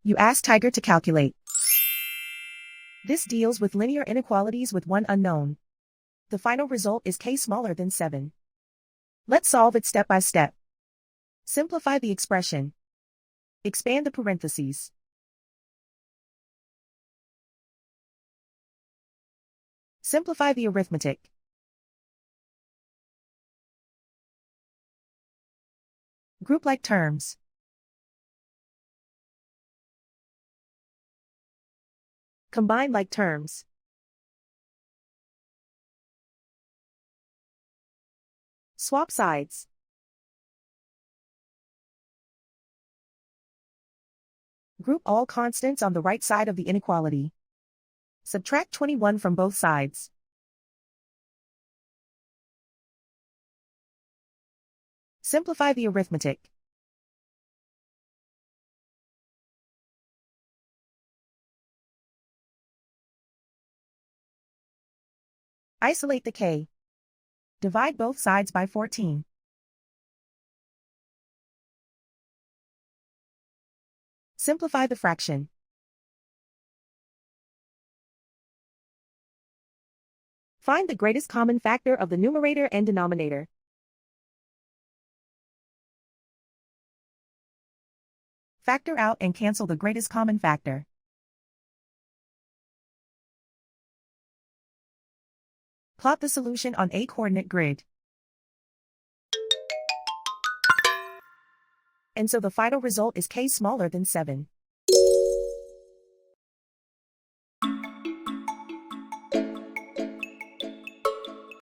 You ask Tiger to calculate. This deals with linear inequalities with one unknown. The final result is k smaller than 7. Let's solve it step by step. Simplify the expression. Expand the parentheses. Simplify the arithmetic. Group like terms. Combine like terms. Swap sides. Group all constants on the right side of the inequality. Subtract 21 from both sides. Simplify the arithmetic. Isolate the k. Divide both sides by 14. Simplify the fraction. Find the greatest common factor of the numerator and denominator. Factor out and cancel the greatest common factor. Plot the solution on a coordinate grid. And so the final result is k smaller than 7.